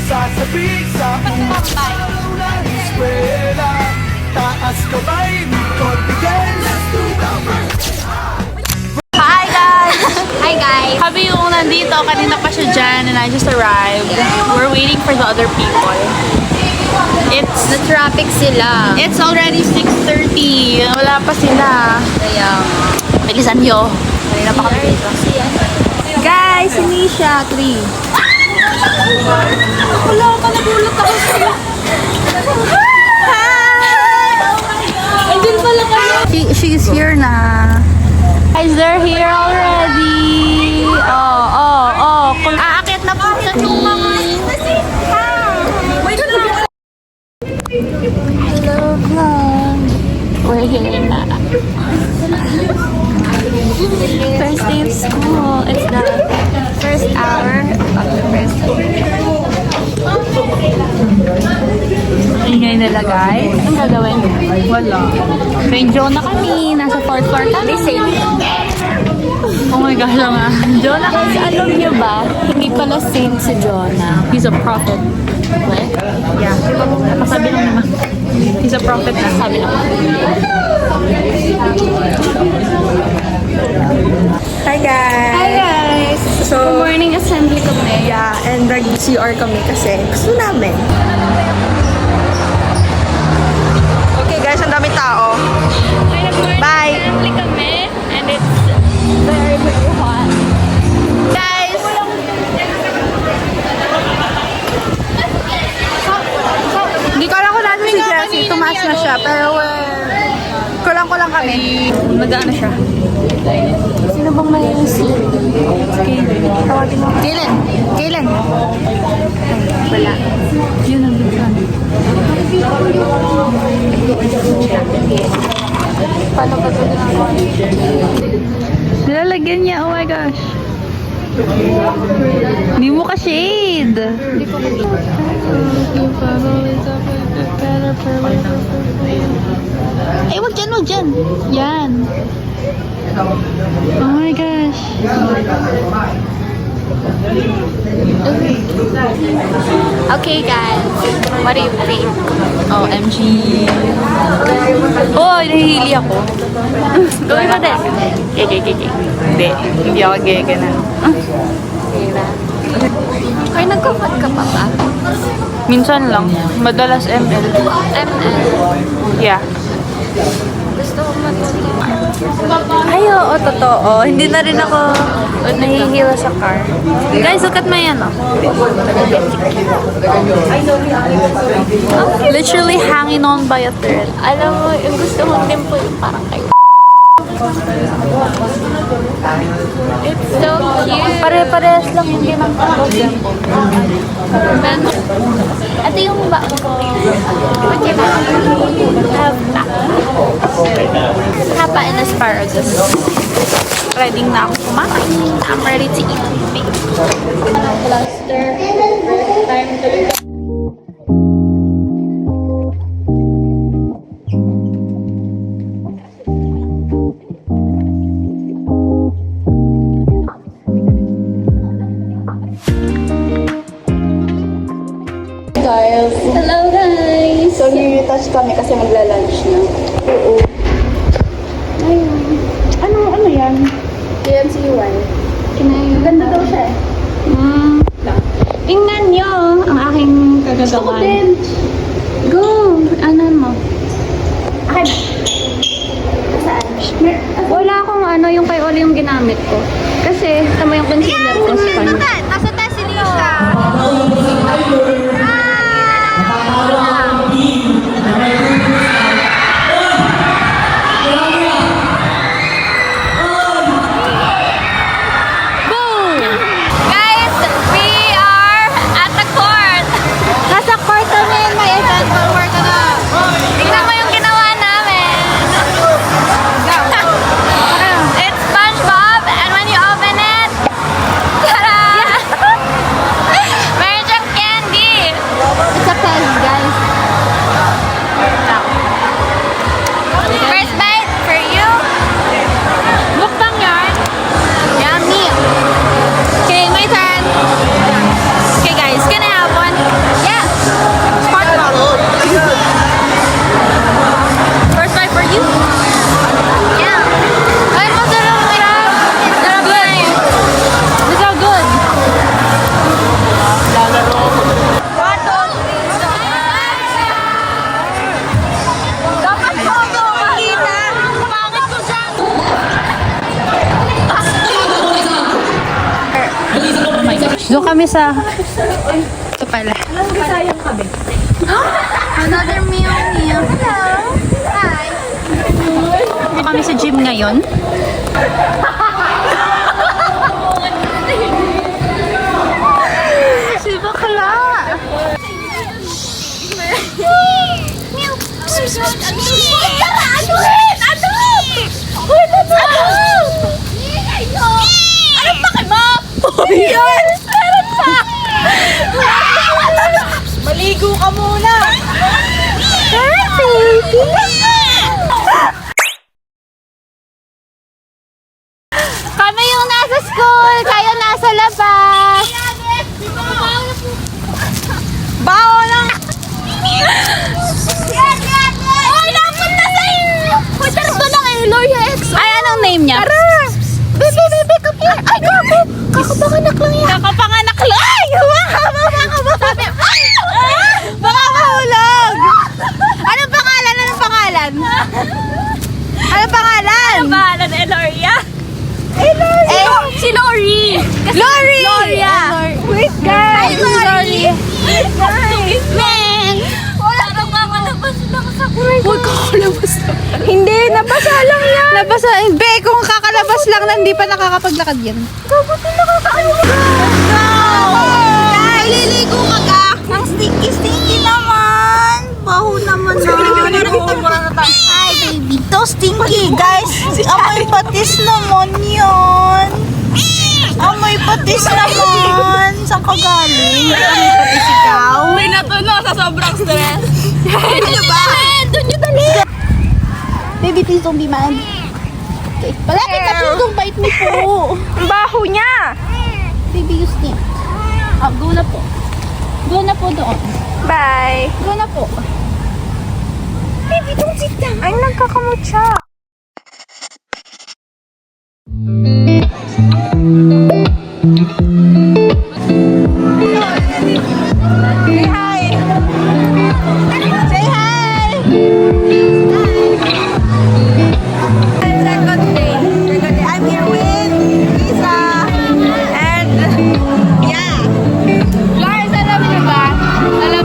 Sasabik sa unang eskwela, taas kamay, may confidence. Hi guys! Hi guys! Habi yung nandito, kanina pa siya dyan and I just arrived. We're waiting for the other people. It's The traffic sila. It's already 6:30. Wala pa sila. Kaya, Bilisan nyo. Kanina pa kami dito. Guys, hindi siya. 3. Wala ka, nagulat ako sa'yo. Hi! Andun pala kayo. She's here na. Guys, they're here already. Oh. Kung aakit na po sa mga. Hello, vlog. We're here na. First day of school. It's the first hour of the first day. Ingay nila guys. Anong gagawin? Wala. May Jonah kami. Nasa 4th floor kami. Oh my gosh nga. Jonah kasi alam niyo ba? Hindi pala saint si Jonah. He's a prophet. What? Yeah. Pasabi lang naman. He's a prophet na sabi lang. Hi guys! Hi guys! So, Good morning assembly kami. yeah, and nag-CR kami kasi gusto namin. Okay guys, ang dami tao. Bye! Assembly kami and it's very, very hot. Guys! Hindi ko alam kung natin si Jessie, tumaas na siya, pero kulang-kulang kami. Nag-ano siya? Sino bang may seat? Tawagin mo. Kailan? Wala. Yun ang bigyan. Paano ba ito ginagawa? Nilalagyan niya, oh my gosh. Hindi mo ka-shade. Ay, wag dyan. Yan. Oh my gosh. Okay guys, what do you think? OMG. Oh, nahihili ako. Gawin mo din. Hindi ako gaya na. ay nagkafat ka pa ba? Minsan lang. Madalas ML. ML. Yeah. Gusto ko matuto. Ay, oo, totoo. Hindi na rin ako nahihila sa car. Guys, look at my ano. Literally hanging on by a thread. Alam mo, yung gusto mong dimple parang kayo. It's so cute. Pare-parehas lang, hindi man parang dimple. Ito yung baon ko. What you have Hapa and asparagus. Ready na ako kumain. I'm ready to eat. cluster. Time to Guys, Hello guys! so touch kami kasi magla-lunch na. Oo. Ayun. Ano yan? KMC1. Ganda daw siya eh. Tingnan nyo ang aking kagagawan. Go! Ano mo? Akin. Saan? Wala akong ano, yung kay Oli yung ginamit ko. Kasi, tama yung concealer ko. Nasa test ni siya. Guys, we are at the court. Nasa court kami. May event for work na. Tingnan mo yung ginawa namin. It's SpongeBob and when you open it, tada! Doon kami sa... Ito pala. Another meal. Hello. Hi. Ito kami sa gym ngayon. Si bakla. Anong pake mo? Yan! Meron pa! Maligo ka muna! Kami yung nasa school, kayo nasa labas. Bawo lang! Oy, napunta sa inyo! Punta ko ng Eloy X. Ay, anong name niya? Bebe, come here! Ay, gabi! Kakapanganak lang yan. Kakapanganak lang. Ay! Sabi, ay! Baka mahulog! Anong pangalan? Anong pangalan? Pangalan, Eloria. Si Lori! Lori! Loria! Wait, guys! Hi, Lori! Wait, guys! Men! Wala nang kakalabas lang sa kulay. Huwag kakalabas lang. Hindi, nabasa lang yan. Nabasa. Be, kung kakalabas lang na hindi pa nakakapaglakad yan. Gabuti nakakakalabas. Go! Ay, liligo ka ka. Ang stinky naman. Baho naman na. Ay, baby. To stinky, guys. Amoy patis naman yun. Amoy patis naman. Saan ka galing? Amoy patis ikaw? May natulo sa sobrang stress. Ano ba? Doon nyo dali. Baby, please don't be mad. Okay. Palapit ka, please don't bite me po. Ang baho niya. Baby, you stink. Go na po. Go na po doon. Bye. Go na po. Baby, don't sit down. Ay, nagkakamot siya. Say hi. Say hi. Second day. I'm here with Lisa. And yeah. Guys, alam niyo ba? Wala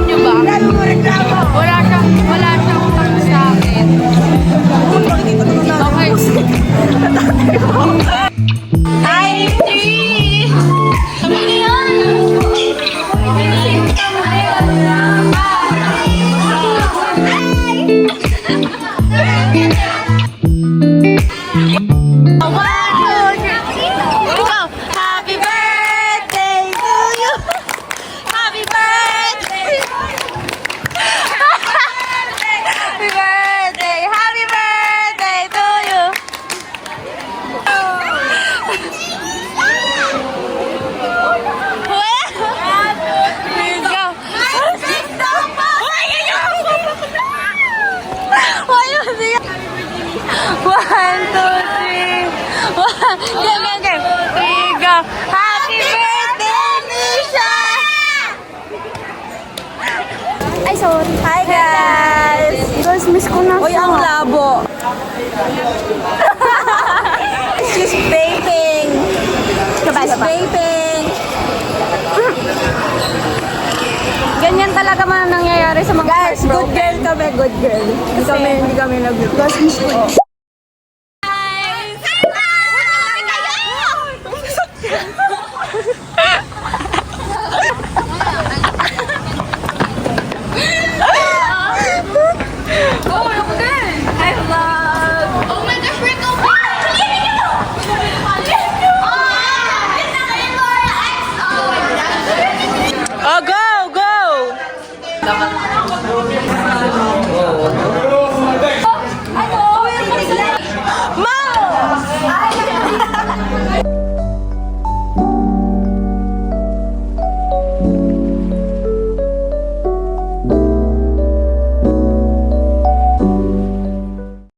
siyang utang sa akin. Hi, three. Sabi niyo yan. Happy birthday to you. Happy birthday. Happy birthday. Happy birthday to you. Please go. One, two, three. Game. Three, go. Happy birthday, Nisha! Ay, sorry. Hi, guys. Guys, miss ko na. Uy, ang labo. She's vaping. She's vaping. Ganyan talaga man nangyayari sa mga guys, good girl kami, good girl. Hindi kami nag-guys, miss ko.